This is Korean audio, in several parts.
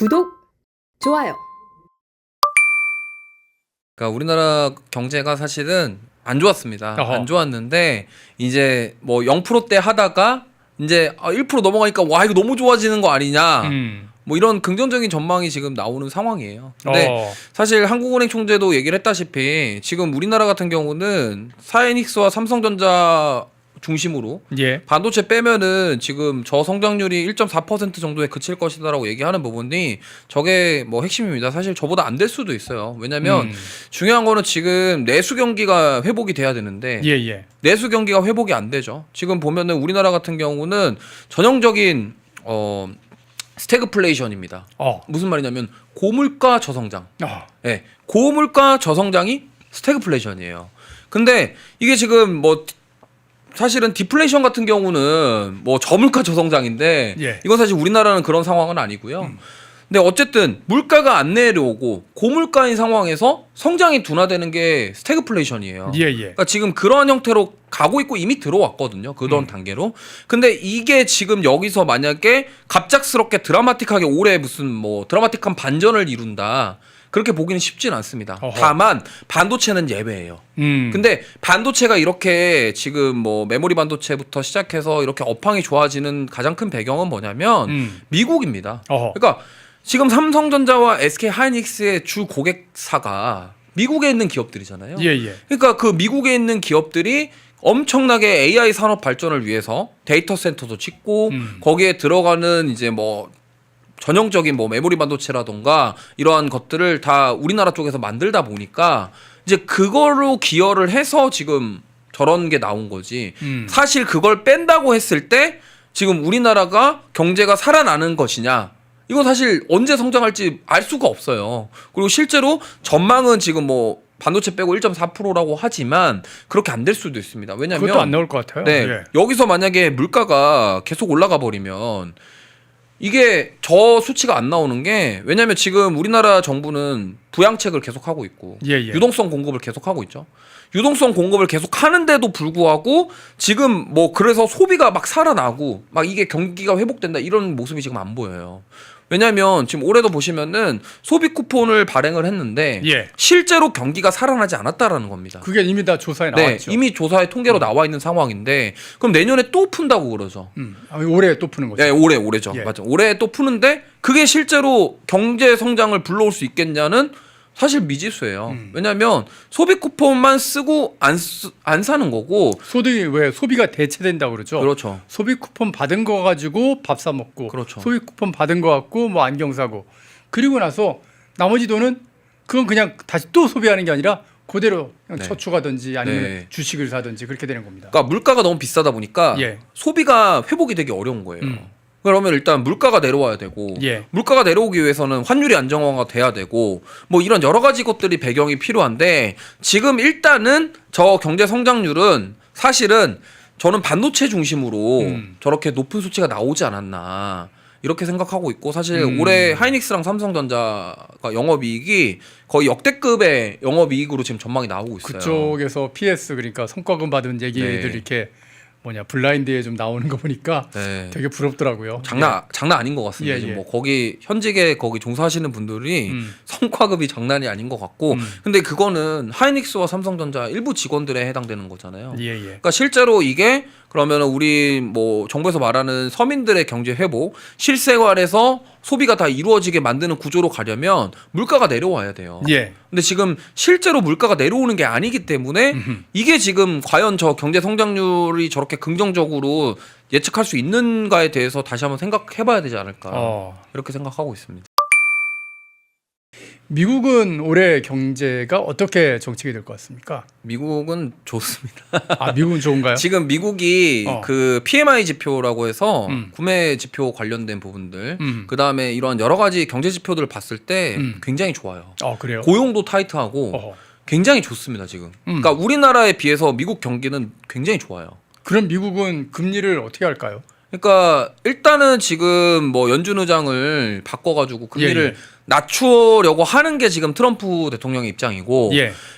구독, 좋아요. 그러니까 우리나라 경제가 사실은 안 좋았습니다. 어허. 안 좋았는데 이제 뭐 0%대 하다가 이제 1% 넘어가니까 와 이거 너무 좋아지는 거 아니냐. 뭐 이런 긍정적인 전망이 지금 나오는 상황이에요. 근데 사실 한국은행 총재도 얘기를 했다시피 지금 우리나라 같은 경우는 사이닉스와 삼성전자 중심으로 예. 반도체 빼면은 지금 저성장률이 1.4% 정도에 그칠 것이다라고 얘기하는 부분이 저게 뭐 핵심입니다. 사실 저보다 안 될 수도 있어요. 왜냐면 중요한 거는 지금 내수 경기가 회복이 돼야 되는데 예. 내수 경기가 회복이 안 되죠. 지금 보면은 우리나라 같은 경우는 전형적인 스태그플레이션입니다. 무슨 말이냐면 고물가 저성장. 네, 고물가 저성장이 스태그플레이션이에요. 근데 이게 지금 뭐 사실은 디플레이션 같은 경우는 뭐 저물가 저성장인데 예. 이건 사실 우리나라는 그런 상황은 아니고요. 근데 어쨌든 물가가 안 내려오고 고물가인 상황에서 성장이 둔화되는 게 스태그플레이션이에요. 예. 그러니까 지금 그러한 형태로 가고 있고 이미 들어왔거든요. 그런 단계로. 근데 이게 지금 여기서 만약에 갑작스럽게 드라마틱하게 올해 무슨 뭐 드라마틱한 반전을 이룬다. 그렇게 보기는 쉽진 않습니다. 어허. 다만 반도체는 예외예요. 근데 반도체가 이렇게 지금 뭐 메모리 반도체부터 시작해서 이렇게 업황이 좋아지는 가장 큰 배경은 뭐냐면 미국입니다. 그러니까 지금 삼성전자와 SK 하이닉스의 주 고객사가 미국에 있는 기업들이잖아요. 예. 그러니까 그 미국에 있는 기업들이 엄청나게 AI 산업 발전을 위해서 데이터 센터도 짓고 거기에 들어가는 이제 뭐 전형적인 뭐 메모리 반도체라던가 이러한 것들을 다 우리나라 쪽에서 만들다 보니까 이제 그걸로 기여를 해서 지금 저런 게 나온 거지. 사실 그걸 뺀다고 했을 때 지금 우리나라가 경제가 살아나는 것이냐? 이건 사실 언제 성장할지 알 수가 없어요. 그리고 실제로 전망은 지금 뭐 반도체 빼고 1.4%라고 하지만 그렇게 안 될 수도 있습니다. 왜냐하면 그것도 안 나올 것 같아요. 네, 예. 여기서 만약에 물가가 계속 올라가 버리면 이게 저 수치가 안 나오는 게 왜냐하면 지금 우리나라 정부는 부양책을 계속하고 있고 예. 유동성 공급을 계속하고 있죠. 유동성 공급을 계속 하는데도 불구하고 지금 뭐 그래서 소비가 막 살아나고 막 이게 경기가 회복된다 이런 모습이 지금 안 보여요. 왜냐하면 지금 올해도 보시면은 소비 쿠폰을 발행을 했는데 예. 실제로 경기가 살아나지 않았다라는 겁니다. 그게 이미 다 조사에 네, 나왔죠. 이미 조사의 통계로 나와 있는 상황인데 그럼 내년에 또 푼다고 그러죠. 올해 또 푸는 거죠. 네, 올해죠. 예. 맞죠. 올해 또 푸는데 그게 실제로 경제 성장을 불러올 수 있겠냐는 사실 미지수예요. 왜냐하면 소비 쿠폰만 쓰고 안 사는 거고. 왜 소비가 대체된다고 그러죠. 그렇죠. 소비 쿠폰 받은 거 가지고 밥 사 먹고, 그렇죠. 소비 쿠폰 받은 거 갖고 뭐 안경 사고, 그리고 나서 나머지 돈은 그건 그냥 다시 또 소비하는 게 아니라 그대로 그냥 네. 저축하든지 아니면 네. 주식을 사든지 그렇게 되는 겁니다. 그러니까 물가가 너무 비싸다 보니까 예. 소비가 회복이 되게 어려운 거예요. 그러면 일단 물가가 내려와야 되고 예. 물가가 내려오기 위해서는 환율이 안정화가 돼야 되고 뭐 이런 여러 가지 것들이 배경이 필요한데 지금 일단은 저 경제 성장률은 사실은 저는 반도체 중심으로 저렇게 높은 수치가 나오지 않았나 이렇게 생각하고 있고 사실 올해 하이닉스랑 삼성전자가 영업이익이 거의 역대급의 영업이익으로 지금 전망이 나오고 있어요. 그쪽에서 PS 그러니까 성과금 받은 얘기들 네. 이렇게 블라인드에 좀 나오는 거 보니까 네. 되게 부럽더라고요. 장난 아닌 것 같습니다. 예, 지금 예. 뭐 거기 현직에 거기 종사하시는 분들이 성과급이 장난이 아닌 것 같고, 근데 그거는 하이닉스와 삼성전자 일부 직원들에 해당되는 거잖아요. 예. 그러니까 실제로 이게 그러면 우리 뭐 정부에서 말하는 서민들의 경제 회복, 실생활에서 소비가 다 이루어지게 만드는 구조로 가려면 물가가 내려와야 돼요. 예. 근데 지금 실제로 물가가 내려오는 게 아니기 때문에 이게 지금 과연 저 경제 성장률이 저렇게 긍정적으로 예측할 수 있는가에 대해서 다시 한번 생각해봐야 되지 않을까 이렇게 생각하고 있습니다. 미국은 올해 경제가 어떻게 정책이 될 것 같습니까? 미국은 좋습니다. 미국은 좋은가요? 지금 미국이 그 PMI 지표라고 해서 구매 지표 관련된 부분들, 그 다음에 이런 여러 가지 경제 지표들을 봤을 때 굉장히 좋아요. 그래요? 고용도 타이트하고 굉장히 좋습니다 지금. 그러니까 우리나라에 비해서 미국 경기는 굉장히 좋아요. 그럼 미국은 금리를 어떻게 할까요? 그러니까 일단은 지금 뭐 연준 의장을 바꿔가지고 금리를 낮추려고 하는 게 지금 트럼프 대통령의 입장이고.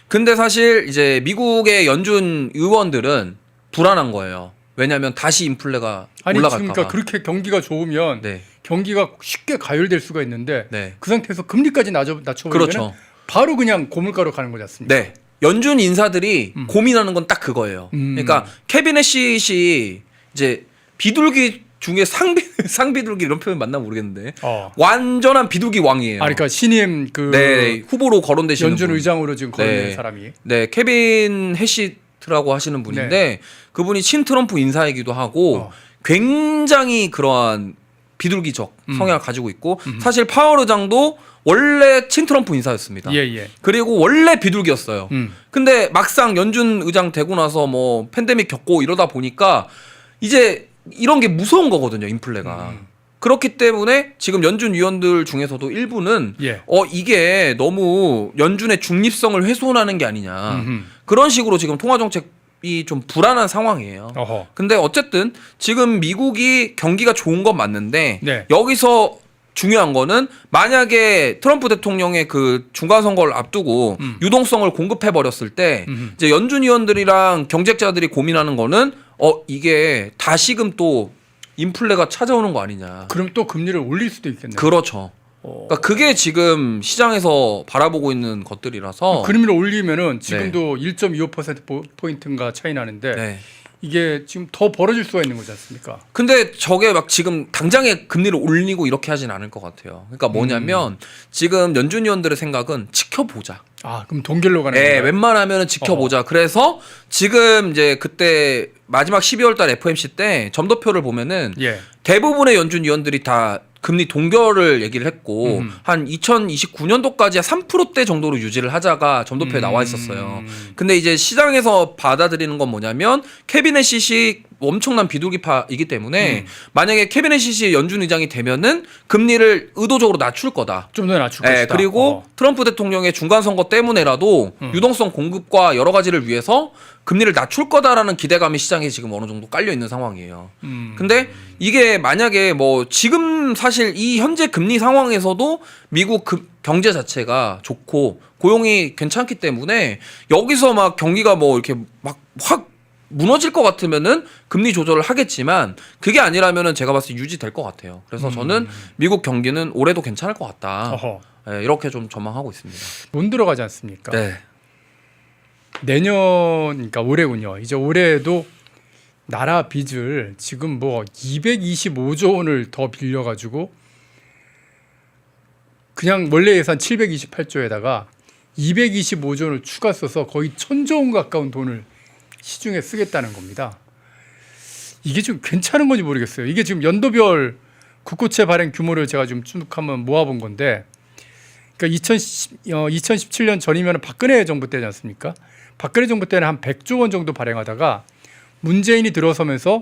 근데 사실 이제 미국의 연준 의원들은 불안한 거예요. 왜냐하면 다시 인플레가 올라갈까 봐. 그러니까 그렇게 경기가 좋으면 네. 경기가 쉽게 가열될 수가 있는데 네. 그 상태에서 금리까지 낮춰버리면 그렇죠. 바로 그냥 고물가로 가는 거지 않습니까? 네. 연준 인사들이 고민하는 건 딱 그거예요. 그러니까 케빈 애쉬 이제 비둘기 중에 상비둘기 이런 표현 맞나 모르겠는데 완전한 비둘기 왕이에요. 그러니까 신임 네, 후보로 거론되시는 연준 분. 의장으로 지금 거론된 네. 사람이. 네, 케빈 해시트라고 하시는 분인데 네. 그분이 친 트럼프 인사이기도 하고 굉장히 그러한 비둘기적 성향을 가지고 있고 사실 파월 의장도 원래 친 트럼프 인사였습니다. 예. 그리고 원래 비둘기였어요. 근데 막상 연준 의장 되고 나서 뭐 팬데믹 겪고 이러다 보니까 이제 이런 게 무서운 거거든요, 인플레가. 그렇기 때문에 지금 연준 위원들 중에서도 일부는 예. 이게 너무 연준의 중립성을 훼손하는 게 아니냐. 그런 식으로 지금 통화 정책이 좀 불안한 상황이에요. 어허. 근데 어쨌든 지금 미국이 경기가 좋은 건 맞는데 네. 여기서 중요한 거는 만약에 트럼프 대통령의 그 중간 선거를 앞두고 유동성을 공급해 버렸을 때 이제 연준 위원들이랑 경제학자들이 고민하는 거는 이게 다시금 또 인플레가 찾아오는 거 아니냐. 그럼 또 금리를 올릴 수도 있겠네요. 그렇죠. 그러니까 그게 지금 시장에서 바라보고 있는 것들이라서 금리를 올리면은 지금도 1.25%포인트인가 차이 나는데 네. 이게 지금 더 벌어질 수가 있는 거지 않습니까? 근데 저게 막 지금 당장에 금리를 올리고 이렇게 하진 않을 것 같아요. 그러니까 뭐냐면 지금 연준 위원들의 생각은 지켜보자. 그럼 동결로 가는 네, 거예요? 웬만하면 지켜보자. 그래서 지금 이제 그때 마지막 12월 달 FOMC 때 점도표를 보면은 예. 대부분의 연준 위원들이 다 금리 동결을 얘기를 했고 한 2029년도까지 3%대 정도로 유지를 하자가 점도표에 나와 있었어요. 근데 이제 시장에서 받아들이는 건 뭐냐면 캐비넷 시시 엄청난 비둘기파이기 때문에 만약에 캐비넷 시시 연준 의장이 되면은 금리를 의도적으로 낮출 거다. 좀 더 낮출 것이다. 그리고 트럼프 대통령의 중간 선거 때문에라도 유동성 공급과 여러 가지를 위해서 금리를 낮출 거다라는 기대감이 시장에 지금 어느 정도 깔려 있는 상황이에요. 근데 이게 만약에 뭐 지금 사실 이 현재 금리 상황에서도 미국 경제 자체가 좋고 고용이 괜찮기 때문에 여기서 막 경기가 뭐 이렇게 막 확 무너질 것 같으면은 금리 조절을 하겠지만 그게 아니라면은 제가 봤을 때 유지될 것 같아요. 그래서 저는 미국 경기는 올해도 괜찮을 것 같다. 네, 이렇게 좀 전망하고 있습니다. 돈 들어가지 않습니까? 네. 내년 그러니까 올해군요. 이제 올해에도 나라 빚을 지금 뭐 225조 원을 더 빌려가지고 그냥 원래 예산 728조에다가 225조 원을 추가 써서 거의 1000조 원 가까운 돈을 시중에 쓰겠다는 겁니다. 이게 좀 괜찮은 건지 모르겠어요. 이게 지금 연도별 국고채 발행 규모를 제가 좀 쭉 한번 모아본 건데, 그러니까 2017년 전이면 박근혜 정부 때지 않습니까? 박근혜 정부 때는 한 100조 원 정도 발행하다가 문재인이 들어서면서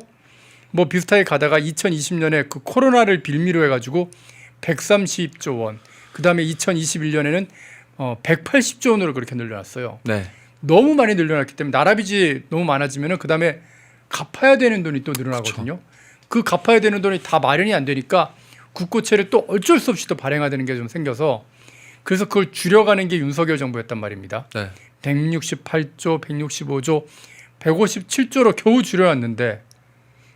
뭐 비슷하게 가다가 2020년에 그 코로나를 빌미로 해가지고 130조 원, 그 다음에 2021년에는 180조 원으로 그렇게 늘려놨어요. 네. 너무 많이 늘려놨기 때문에 나라 빚이 너무 많아지면은 그 다음에 갚아야 되는 돈이 또 늘어나거든요. 그 갚아야 되는 돈이 다 마련이 안 되니까 국고채를 또 어쩔 수 없이 또 발행해야 되는 게 좀 생겨서 그래서 그걸 줄여가는 게 윤석열 정부였단 말입니다. 네. 168조, 165조, 157조로 겨우 줄여놨는데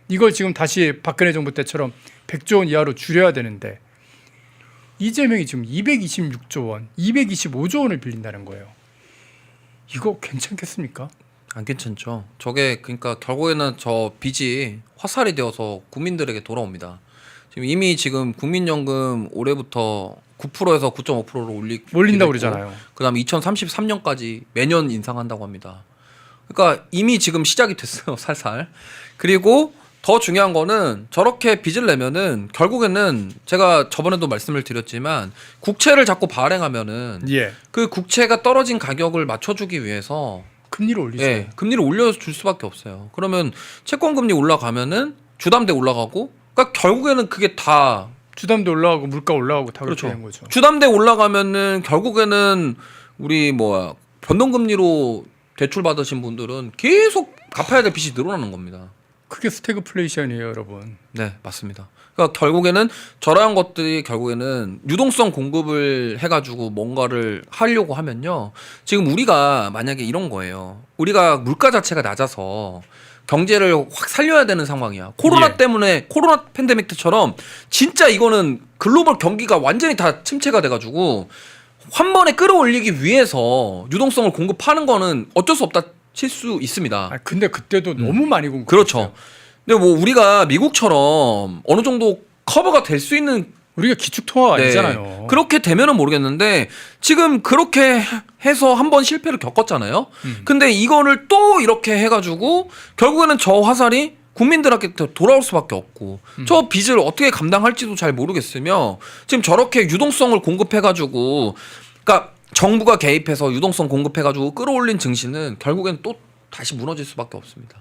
이걸 지금 다시 박근혜 정부 때처럼 100조 원 이하로 줄여야 되는데 이재명이 지금 226조 원, 225조 원을 빌린다는 거예요. 이거 괜찮겠습니까? 안 괜찮죠. 저게 그러니까 결국에는 저 빚이 화살이 되어서 국민들에게 돌아옵니다. 지금 국민연금 올해부터 9%에서 9.5%로 올린다고 그러잖아요. 그다음에 2033년까지 매년 인상한다고 합니다. 그러니까 이미 지금 시작이 됐어요, 살살. 그리고 더 중요한 거는 저렇게 빚을 내면은 결국에는 제가 저번에도 말씀을 드렸지만 국채를 자꾸 발행하면은 그 국채가 떨어진 가격을 맞춰주기 위해서 금리를 올리죠. 예, 금리를 올려줄 수밖에 없어요. 그러면 채권 금리 올라가면은 주담대 올라가고, 그러니까 결국에는 그게 다 주담대 올라가고 물가 올라가고 다 그렇게 그렇죠. 되는 거죠. 주담대 올라가면은 결국에는 우리 변동금리로 대출 받으신 분들은 계속 갚아야 될 빚이 늘어나는 겁니다. 그게 스태그플레이션이에요, 여러분. 네, 맞습니다. 그러니까 결국에는 저러한 것들이 결국에는 유동성 공급을 해가지고 뭔가를 하려고 하면요. 지금 우리가 만약에 이런 거예요. 우리가 물가 자체가 낮아서 경제를 확 살려야 되는 상황이야. 코로나 예. 때문에 코로나 팬데믹 때처럼 진짜 이거는 글로벌 경기가 완전히 다 침체가 돼가지고 한 번에 끌어올리기 위해서 유동성을 공급하는 거는 어쩔 수 없다 칠 수 있습니다. 아, 근데 그때도 너무 많이 공급했어요. 그렇죠. 근데 뭐 우리가 미국처럼 어느 정도 커버가 될 수 있는 우리가 기축통화가 네, 아니잖아요. 그렇게 되면은 모르겠는데 지금 그렇게 해서 한 번 실패를 겪었잖아요. 근데 이거를 또 이렇게 해가지고 결국에는 저 화살이 국민들한테 돌아올 수밖에 없고 저 빚을 어떻게 감당할지도 잘 모르겠으며 지금 저렇게 유동성을 공급해가지고 그러니까 정부가 개입해서 유동성 공급해가지고 끌어올린 증시는 결국엔 또 다시 무너질 수밖에 없습니다.